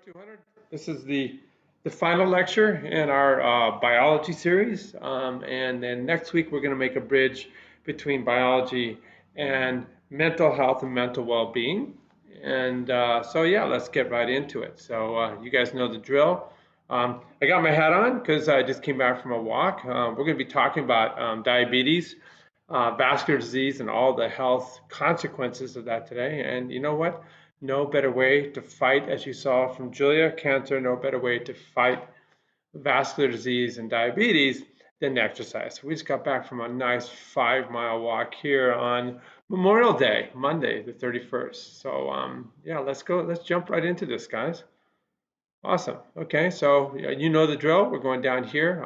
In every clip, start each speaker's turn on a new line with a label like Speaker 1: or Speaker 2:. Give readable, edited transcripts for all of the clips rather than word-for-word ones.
Speaker 1: 200. This is the final lecture in our biology series, and then next week we're going to make a bridge between biology and mental health and mental well-being. And so yeah, let's get right into it. So you guys know the drill. I got my hat on because I just came back from a walk. We're going to be talking about diabetes, vascular disease, and all the health consequences of that today. And you know what? No better way to fight, as you saw from Julia, cancer, no better way to fight vascular disease and diabetes than exercise. We just got back from a nice 5 mile walk here on Memorial Day, Monday, the 31st. So yeah, let's go. Let's jump right into this, guys. Awesome. Okay, so you know the drill. We're going down here.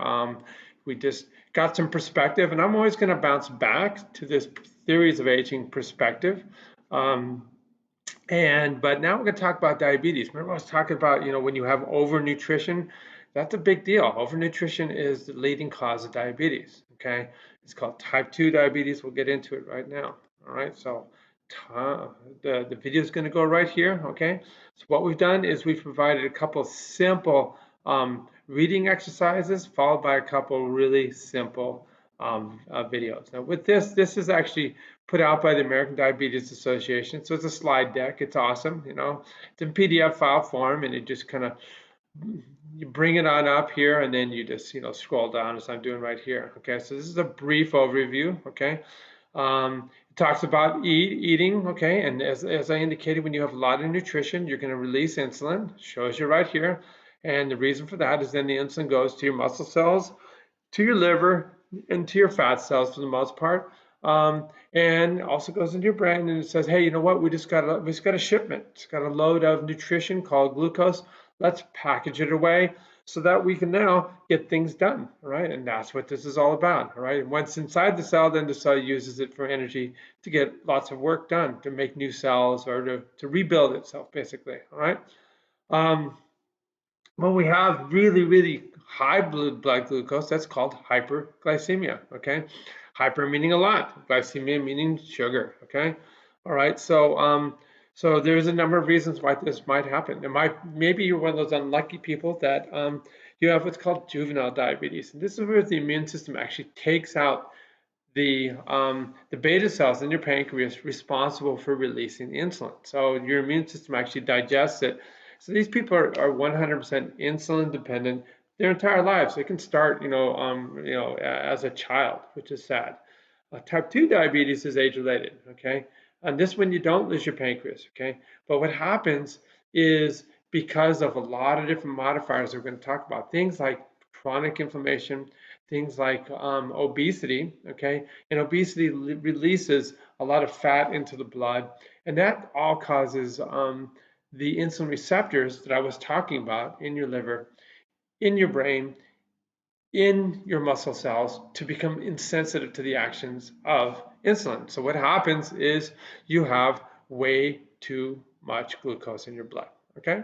Speaker 1: We just got some perspective, and I'm always going to bounce back to this theories of aging perspective. Um, but now we're going to talk about diabetes. Remember I was talking about, when you have overnutrition, that's a big deal. Overnutrition is the leading cause of diabetes, okay? It's called type 2 diabetes. We'll get into it right now, all right? So the video is going to go right here, okay? So what we've done is we've provided a couple simple reading exercises followed by a couple really simple videos. Now with this is actually put out by the American Diabetes Association. So it's a slide deck. It's awesome. It's in PDF file form, and it just kind of you bring it on up here, and then you just scroll down as I'm doing right here. Okay, so this is a brief overview. Okay, it talks about eating. Okay, and as I indicated, when you have a lot of nutrition, you're going to release insulin. Shows you right here, and the reason for that is then the insulin goes to your muscle cells, to your liver, and to your fat cells for the most part. And also goes into your brain, and it says, hey, you know what? We just got a shipment. It's got a load of nutrition called glucose. Let's package it away so that we can now get things done, right? And that's what this is all about, right? And once inside the cell, then the cell uses it for energy to get lots of work done, to make new cells or to rebuild itself, basically, all right? When we have really, really high blood glucose, that's called hyperglycemia, okay? Hyper meaning a lot, glycemia meaning sugar, okay? All right, so there's a number of reasons why this might happen. Maybe you're one of those unlucky people that you have what's called juvenile diabetes. And this is where the immune system actually takes out the beta cells in your pancreas responsible for releasing the insulin. So your immune system actually digests it. So these people are 100% insulin dependent their entire lives. They can start, as a child, which is sad. Type 2 diabetes is age-related, okay? And this one you don't lose your pancreas, okay? But what happens is because of a lot of different modifiers we're going to talk about, things like chronic inflammation, things like obesity, okay? And obesity releases a lot of fat into the blood, and that all causes the insulin receptors that I was talking about in your liver, in your brain, in your muscle cells to become insensitive to the actions of insulin. So what happens is you have way too much glucose in your blood, okay?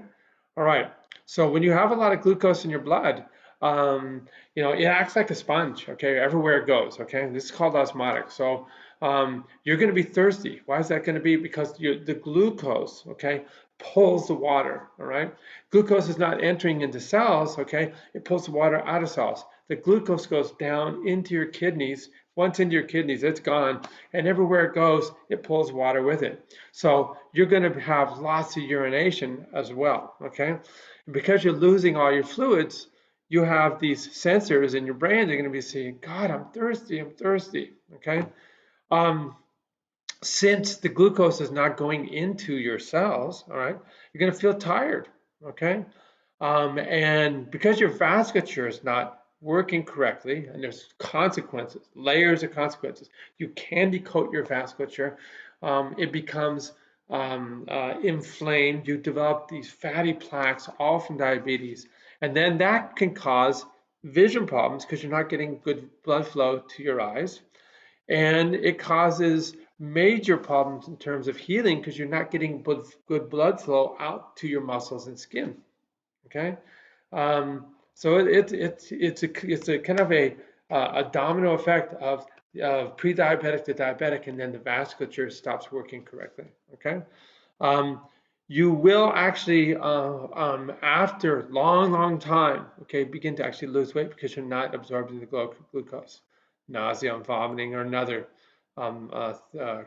Speaker 1: All right, so when you have a lot of glucose in your blood, it acts like a sponge, okay, everywhere it goes, okay? This is called osmotic. So you're going to be thirsty. Why is that going to be? Because the glucose, okay, pulls the water, all right? Glucose is not entering into cells, okay? It pulls the water out of cells. The glucose goes down into your kidneys. Once into your kidneys, it's gone, and everywhere it goes, it pulls water with it. So you're going to have lots of urination as well, okay? And because you're losing all your fluids, you have these sensors in your brain. They're going to be saying, God, I'm thirsty, okay? Since the glucose is not going into your cells, all right, you're going to feel tired, okay? And because your vasculature is not working correctly, and there's consequences, layers of consequences, you candy coat your vasculature, it becomes inflamed, you develop these fatty plaques, all from diabetes, and then that can cause vision problems because you're not getting good blood flow to your eyes, and it causes major problems in terms of healing because you're not getting good blood flow out to your muscles and skin. Okay, so it's a kind of a domino effect of pre-diabetic to diabetic, and then the vasculature stops working correctly. Okay, you will actually, after long time, okay, begin to actually lose weight because you're not absorbing the glucose. Nausea and vomiting are another um, uh, uh,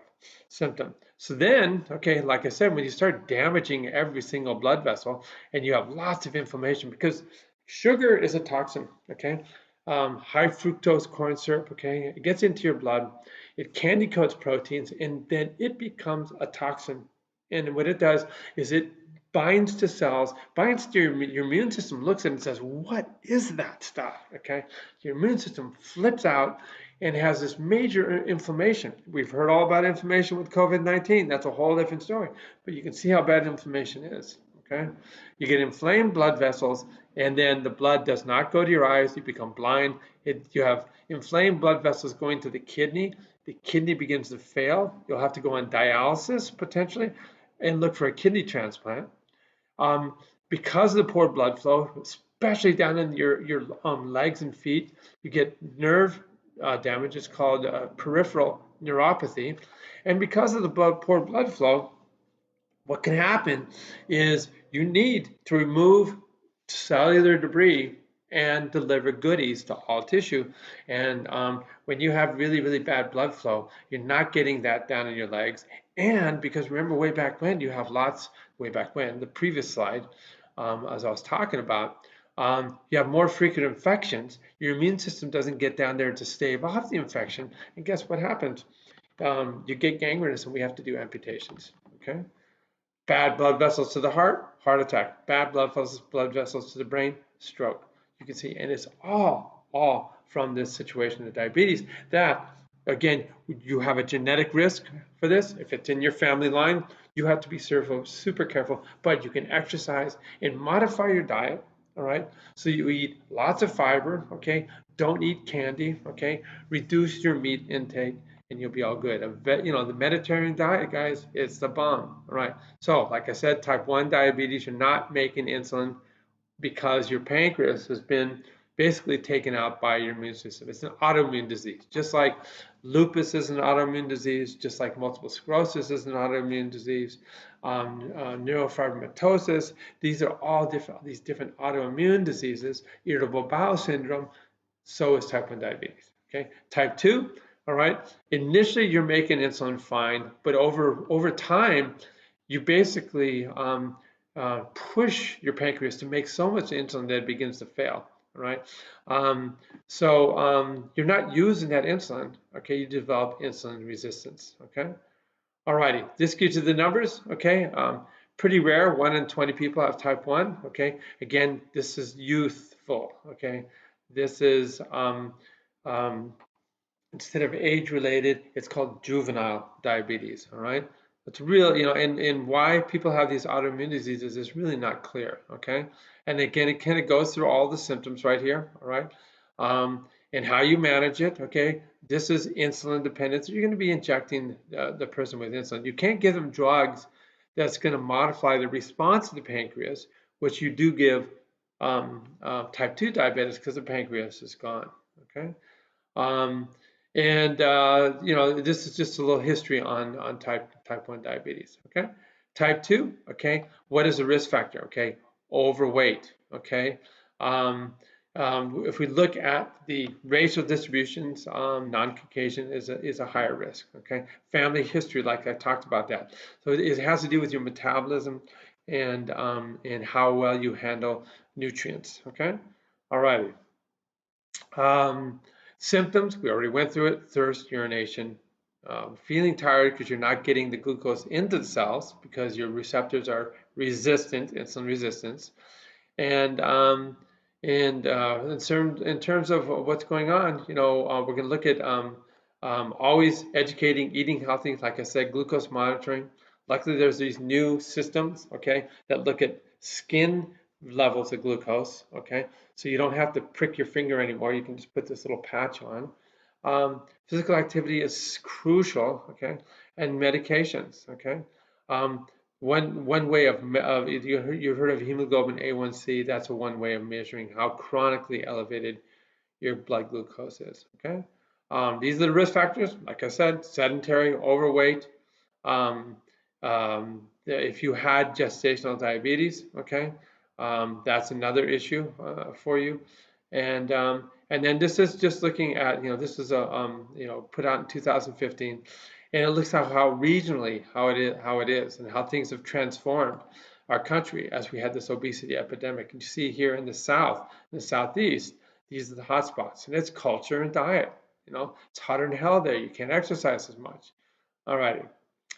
Speaker 1: symptom. So then, okay, like I said, when you start damaging every single blood vessel and you have lots of inflammation, because sugar is a toxin, okay? High fructose corn syrup, okay, it gets into your blood, it candy coats proteins, and then it becomes a toxin. And what it does is it binds to cells, binds to your immune system, looks at it and says, what is that stuff? Okay, your immune system flips out and has this major inflammation. We've heard all about inflammation with COVID-19. That's a whole different story. But you can see how bad inflammation is. Okay, you get inflamed blood vessels, and then the blood does not go to your eyes. You become blind. You have inflamed blood vessels going to the kidney. The kidney begins to fail. You'll have to go on dialysis potentially and look for a kidney transplant. Um, because of the poor blood flow, especially down in your legs and feet, you get nerve damage. It's called peripheral neuropathy. And because of the poor blood flow, what can happen is you need to remove cellular debris and deliver goodies to all tissue. And when you have really bad blood flow, you're not getting that down in your legs. And because remember, way back when, you have lots, way back when, the previous slide, as I was talking about, you have more frequent infections. Your immune system doesn't get down there to stave off the infection. And guess what happens? You get gangrenous and we have to do amputations. Okay. Bad blood vessels to the heart attack. Bad blood vessels to the brain, stroke. You can see, and it's all from this situation of diabetes that, again, you have a genetic risk for this. If it's in your family line, you have to be super careful, but you can exercise and modify your diet, all right? So you eat lots of fiber, okay? Don't eat candy, okay? Reduce your meat intake and you'll be all good. The Mediterranean diet, guys, it's the bomb. All right. So, like I said, type 1 diabetes, you're not making insulin because your pancreas has been basically taken out by your immune system. It's an autoimmune disease, just like lupus is an autoimmune disease, just like multiple sclerosis is an autoimmune disease, neurofibromatosis. These are all these different autoimmune diseases, irritable bowel syndrome. So is type 1 diabetes. Okay, type 2. All right. Initially, you're making insulin fine, but over time, you basically push your pancreas to make so much insulin that it begins to fail. All right. You're not using that insulin. Okay. You develop insulin resistance. Okay. All righty. This gives you the numbers. Okay. Pretty rare. 1 in 20 people have type 1. Okay. Again, this is youthful. Okay. This is um, instead of age-related, it's called juvenile diabetes, all right? It's real, and why people have these autoimmune diseases is really not clear, okay? And again, it kind of goes through all the symptoms right here, all right? And how you manage it, okay? This is insulin dependence. You're going to be injecting the person with insulin. You can't give them drugs that's going to modify the response of the pancreas, which you do give type 2 diabetes because the pancreas is gone, okay? Um, this is just a little history on type 1 diabetes. Okay, type 2. Okay, what is the risk factor? Okay, overweight. Okay, if we look at the racial distributions, non-Caucasian is a higher risk. Okay, family history, like I talked about that. So it has to do with your metabolism and how well you handle nutrients. Okay, all righty. Symptoms, we already went through it: thirst, urination, feeling tired because you're not getting the glucose into the cells because your receptors are resistant, insulin resistance. And in terms of what's going on, we're going to look at always educating, eating healthy, like I said, glucose monitoring. Luckily, there's these new systems, okay, that look at skin levels of glucose, okay, so you don't have to prick your finger anymore. You can just put this little patch on. Physical activity is crucial, okay, and medications, okay. One way of you've heard of hemoglobin A1C. That's one way of measuring how chronically elevated your blood glucose is. Okay, these are the risk factors. Like I said, sedentary, overweight, um, if you had gestational diabetes, okay, that's another issue for you. And then this is just looking at, this is a put out in 2015, and it looks at how regionally how it is and how things have transformed our country as we had this obesity epidemic. And you see here in the South, in the Southeast, these are the hot spots, and it's culture and diet. It's hotter than hell there. You can't exercise as much. All righty.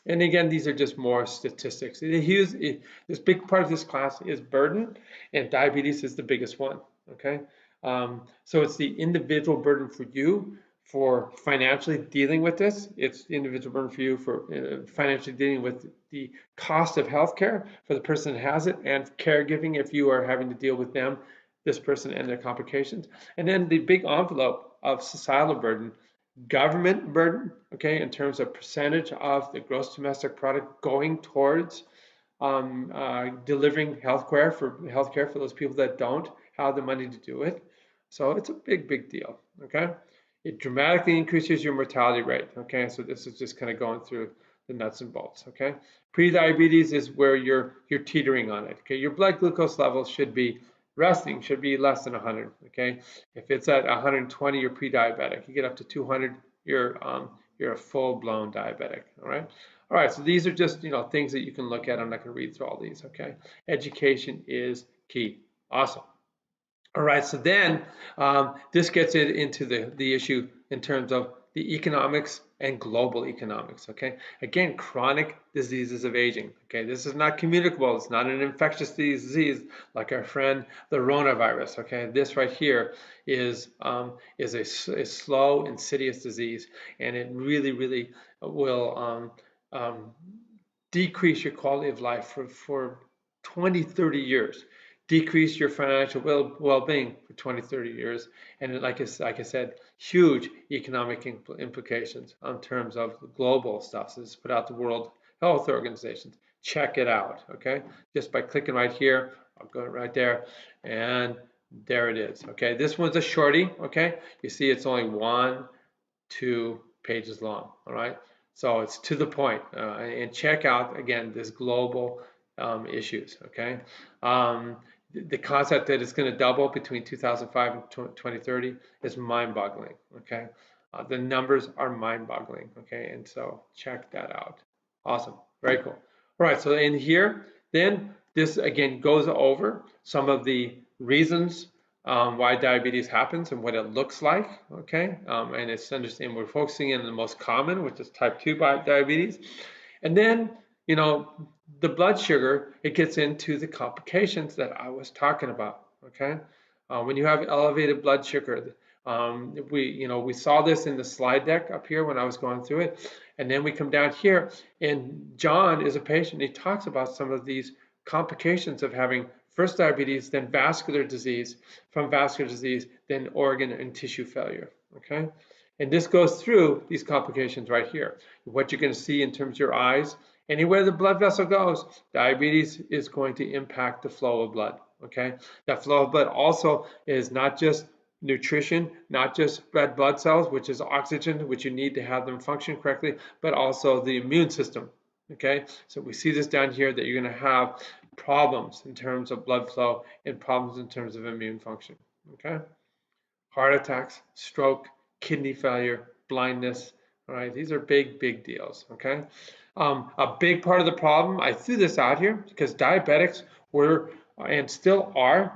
Speaker 1: And again, these are just more statistics. This big part of this class is burden, and diabetes is the biggest one. Okay, so it's the individual burden for you for financially dealing with this. It's the individual burden for you for financially dealing with the cost of healthcare for the person that has it, and caregiving if you are having to deal with them, this person and their complications. And then the big envelope of societal burden, government burden, okay, in terms of percentage of the gross domestic product going towards delivering healthcare for those people that don't have the money to do it. So it's a big, big deal, okay? It dramatically increases your mortality rate, okay? So this is just kind of going through the nuts and bolts, okay? Prediabetes is where you're teetering on it, okay? Your blood glucose levels should be resting, should be less than 100, okay? If it's at 120, you're pre-diabetic. You get up to 200, you're a full-blown diabetic, all right? All right, so these are just, things that you can look at. I'm not going to read through all these, okay? Education is key. Awesome. All right, so then this gets it into the issue in terms of the economics and global economics, okay? Again, chronic diseases of aging, okay? This is not communicable. It's not an infectious disease like our friend the coronavirus, okay? This right here is a slow, insidious disease, and it really, really will decrease your quality of life for 20, 30 years. Decrease your financial well-being for 20, 30 years. And like I said, huge economic implications in terms of global stuff. So this is put out the World Health Organization. Check it out, okay? Just by clicking right here, I'll go right there, and there it is, okay? This one's a shorty, okay? You see it's only 1-2 pages long, all right? So it's to the point. And check out, again, this global issues, okay? The concept that it's going to double between 2005 and 2030 is mind-boggling, okay? The numbers are mind-boggling, okay? And so check that out. Awesome, very cool. All right, so in here, then this again goes over some of the reasons why diabetes happens and what it looks like, okay? And it's understand we're focusing in on the most common, which is type 2 diabetes. And then, the blood sugar, it gets into the complications that I was talking about, okay? When you have elevated blood sugar, we saw this in the slide deck up here when I was going through it. And then we come down here, and John is a patient. He talks about some of these complications of having first diabetes, then vascular disease, from vascular disease, then organ and tissue failure, okay? And this goes through these complications right here. What you're going to see in terms of your eyes, anywhere the blood vessel goes, diabetes is going to impact the flow of blood, okay? That flow of blood also is not just nutrition, not just red blood cells, which is oxygen, which you need to have them function correctly, but also the immune system, okay? So we see this down here that you're going to have problems in terms of blood flow and problems in terms of immune function, okay? Heart attacks, stroke, kidney failure, blindness, all right? These are big, big deals, okay? A big part of the problem, I threw this out here because diabetics were and still are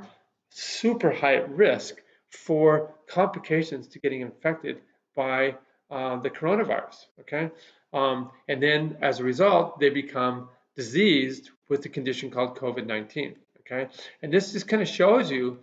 Speaker 1: super high risk for complications to getting infected by the coronavirus, okay? And then as a result, they become diseased with the condition called COVID-19, okay? And this just kind of shows you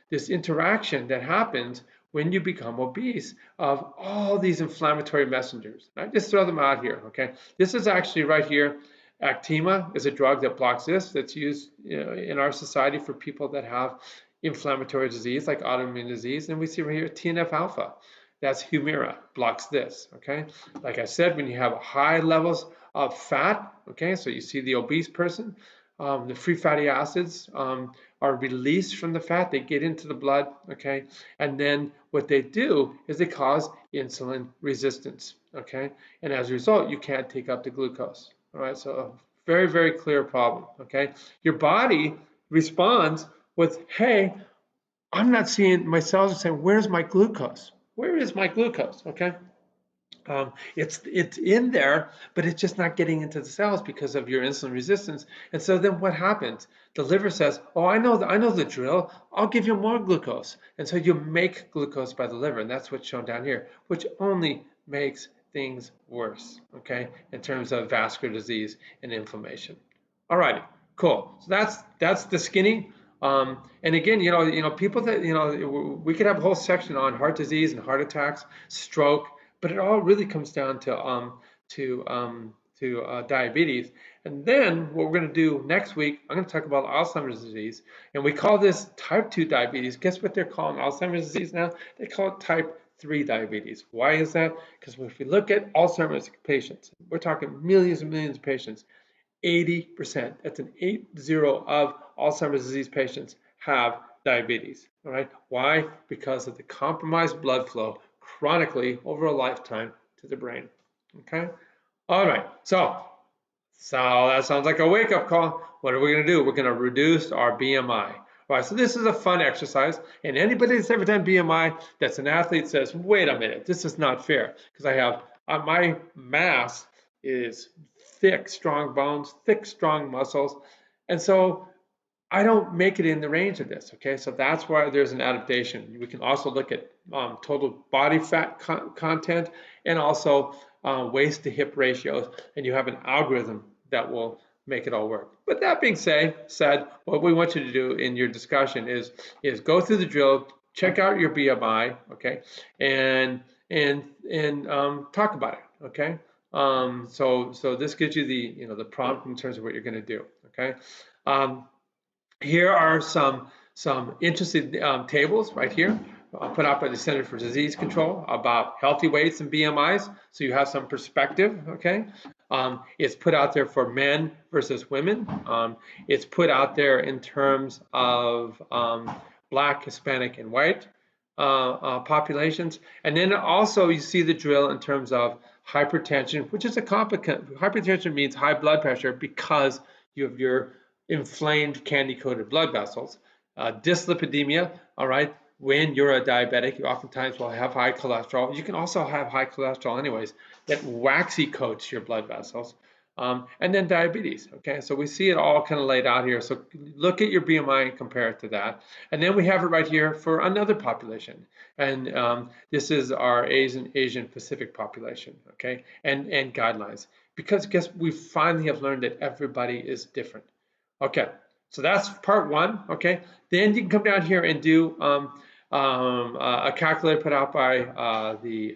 Speaker 1: this interaction that happens when you become obese of all these inflammatory messengers. I just throw them out here, okay? This is actually right here. Actima is a drug that blocks this, that's used in our society for people that have inflammatory disease like autoimmune disease. And we see right here TNF alpha. That's Humira, blocks this, okay? Like I said, when you have high levels of fat, okay, so you see the obese person, the free fatty acids are released from the fat, they get into the blood, okay? And then what they do is they cause insulin resistance, okay? And as a result, you can't take up the glucose, all right? So Very, very clear problem, okay? Your body responds with, hey, I'm not seeing, my cells are saying, where's my glucose? Where is my glucose, okay? It's in there, but it's just not getting into the cells because of your insulin resistance. And so then what happens? The liver says, "Oh, I know the drill. I'll give you more glucose." And so you make glucose by the liver, and that's what's shown down here, which only makes things worse, okay, in terms of vascular disease and inflammation. All righty, cool. So that's the skinny. And again, people that we could have a whole section on heart disease and heart attacks, stroke. But it all really comes down to diabetes. And then what we're going to do next week, I'm going to talk about Alzheimer's disease, and we call this type 2 diabetes. Guess what they're calling Alzheimer's disease now? They call it type 3 diabetes. Why is that? Because if we look at Alzheimer's patients, we're talking millions and millions of patients. 80%, that's an 80 of Alzheimer's disease patients have diabetes. All right. Why? Because of the compromised blood flow chronically over a lifetime to the brain. Okay. All right. So that sounds like a wake-up call. What are we going to do? We're going to reduce our BMI. All right, so this is a fun exercise, and anybody that's ever done BMI that's an athlete says, wait a minute, this is not fair, because I have my mass is thick, strong bones, thick, strong muscles, and so I don't make it in the range of this, okay? So that's why there's an adaptation. We can also look at total body fat content and also waist to hip ratios, and you have an algorithm that will make it all work. But that being said, what we want you to do in your discussion is go through the drill, check out your BMI, okay, and talk about it, okay? So this gives you the prompt in terms of what you're going to do, okay? Here are some interesting tables right here put out by the Center for Disease Control about healthy weights and BMIs, so you have some perspective, okay? It's put out there for men versus women. It's put out there in terms of Black, Hispanic, and white populations. And then also you see the drill in terms of hypertension, which is a complicated, hypertension means high blood pressure because you have your inflamed candy-coated blood vessels. Dyslipidemia, all right, when you're a diabetic, you oftentimes will have high cholesterol. You can also have high cholesterol anyways, that waxy coats your blood vessels. And then diabetes, okay? So we see it all kind of laid out here. So look at your BMI and compare it to that. And then we have it right here for another population. And this is our Asian Pacific population, okay? And guidelines. Because guess we finally have learned that everybody is different. Okay, so that's part one, okay? Then you can come down here and do a calculator put out by the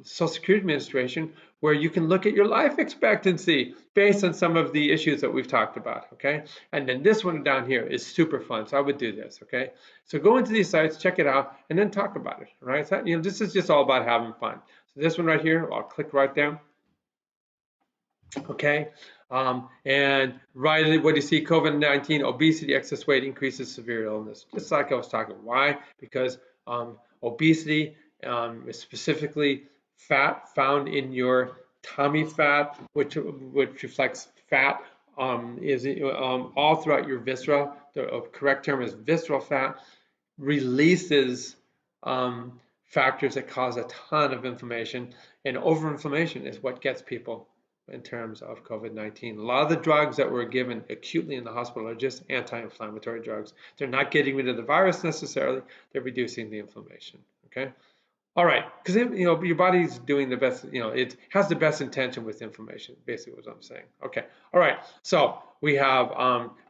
Speaker 1: Social Security Administration, where you can look at your life expectancy based on some of the issues that we've talked about, okay? And then this one down here is super fun, so I would do this, okay? So go into these sites, check it out, and then talk about it, all right? So, this is just all about having fun. So this one right here, I'll click right down. Okay, and right, what do you see? COVID-19, obesity, excess weight increases severe illness. Just like I was talking. Why? Because obesity is specifically fat found in your tummy fat, which reflects fat, is all throughout your viscera. The correct term is visceral fat. Releases factors that cause a ton of inflammation, and overinflammation is what gets people in terms of COVID-19. A lot of the drugs that were given acutely in the hospital are just anti-inflammatory drugs. They're not getting rid of the virus necessarily, they're reducing the inflammation, okay? All right, because your body's doing the best, it has the best intention with inflammation, basically what I'm saying. Okay, all right, so we have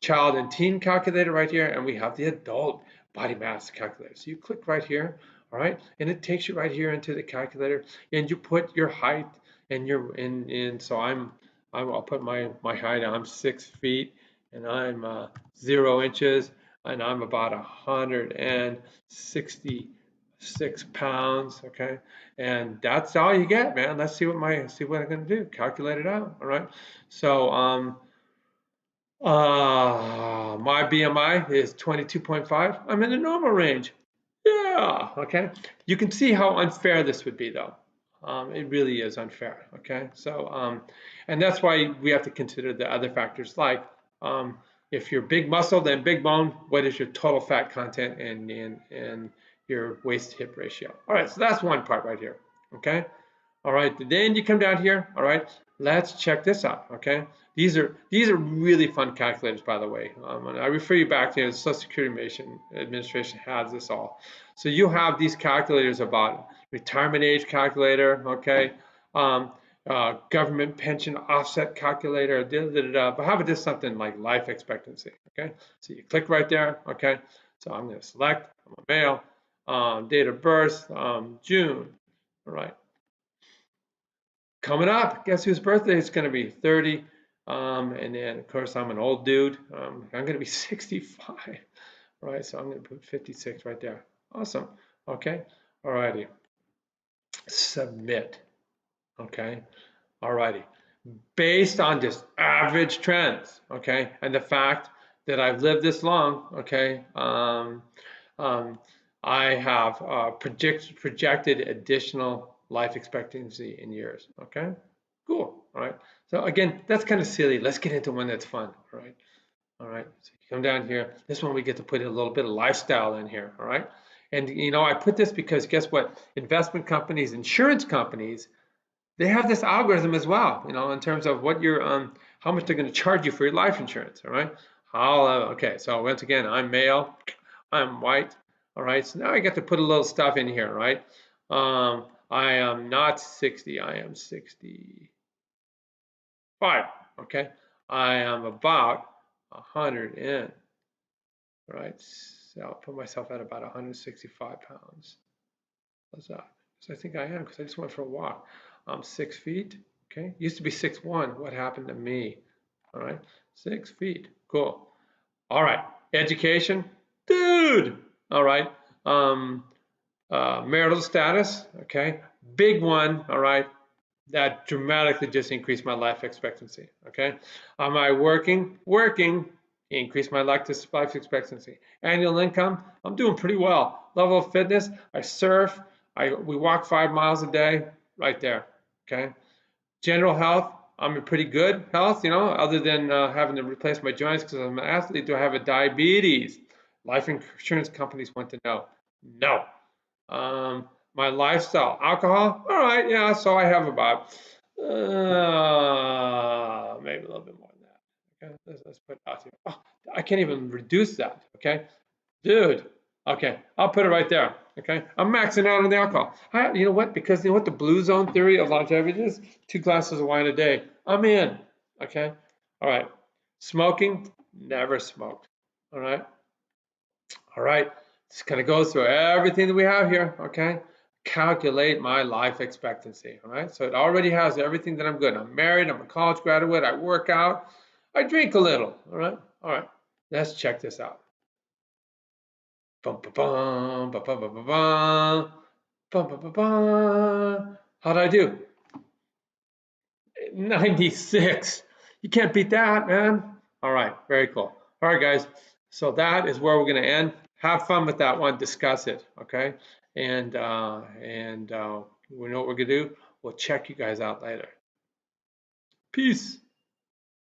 Speaker 1: child and teen calculator right here, and we have the adult body mass calculator. So you click right here, all right, and it takes you right here into the calculator, and you put your height, and so I'll put my height. I'm 6 feet, and I'm 0 inches, and I'm about 166 pounds. Okay, and that's all you get, man. Let's see what I'm gonna do. Calculate it out. All right. So my BMI is 22.5. I'm in the normal range. Yeah. Okay. You can see how unfair this would be, though. It really is unfair. Okay, so and that's why we have to consider the other factors like if you're big muscle then big bone, what is your total fat content and your waist to hip ratio. All right, so that's one part right here. Okay. All right, then you come down here. All right, let's check this out. Okay, these are really fun calculators, by the way. And I refer you back to the Social Security Administration has this all. So you have these calculators about retirement age calculator. Okay, um, government pension offset calculator. But how about this something like life expectancy? Okay, so you click right there. Okay, so I'm going to select. I'm a male. Date of birth June. All right. Coming up, guess whose birthday is going to be? 30. And then, of course, I'm an old dude. I'm going to be 65, right? So I'm going to put 56 right there. Awesome. Okay. All righty. Submit. Okay. All righty. Based on just average trends, okay, and the fact that I've lived this long, okay, um, I have projected additional life expectancy in years. Okay, cool. All right. So again, that's kind of silly. Let's get into one that's fun. All right. All right. So you come down here. This one we get to put a little bit of lifestyle in here. All right. And I put this because guess what? Investment companies, insurance companies, they have this algorithm as well, in terms of what your how much they're going to charge you for your life insurance. All right. Okay. So once again, I'm male, I'm white. All right. So now I get to put a little stuff in here, right? I am not 60. I am 65. Okay. I am about 100 in. Right. So I'll put myself at about 165 pounds. What's that? So I think I am because I just went for a walk. I'm 6 feet. Okay. Used to be 6'1". What happened to me? All right. 6 feet. Cool. All right. Education. Dude. All right. Um, marital status. Okay. Big one. All right. That dramatically just increased my life expectancy. Okay. Am I working? Working. Increase my life expectancy. Annual income. I'm doing pretty well. Level of fitness. I surf. We walk 5 miles a day. Right there. Okay. General health. I'm in pretty good health. Other than having to replace my joints because I'm an athlete. Do I have a diabetes? Life insurance companies want to know. No. My lifestyle, alcohol, all right, yeah, so I have about maybe a little bit more than that. Okay, let's put it out here. Oh, I can't even reduce that. Okay, dude. Okay, I'll put it right there. Okay, I'm maxing out on the alcohol. You know what? Because you know what the blue zone theory of longevity is? 2 glasses of wine a day. I'm in. Okay, all right. Smoking, never smoked. All right. All right, just kind of goes through everything that we have here, okay? Calculate my life expectancy, all right? So it already has everything that I'm good. I'm married, I'm a college graduate, I work out, I drink a little, all right? All right, let's check this out. Bum, ba, bum, ba, bum, ba, ba, bum, bum, ba, ba, bum. How'd I do? 96. You can't beat that, man. All right, very cool. All right, guys. So that is where we're going to end. Have fun with that one. Discuss it, okay? And we know what we're going to do. We'll check you guys out later. Peace.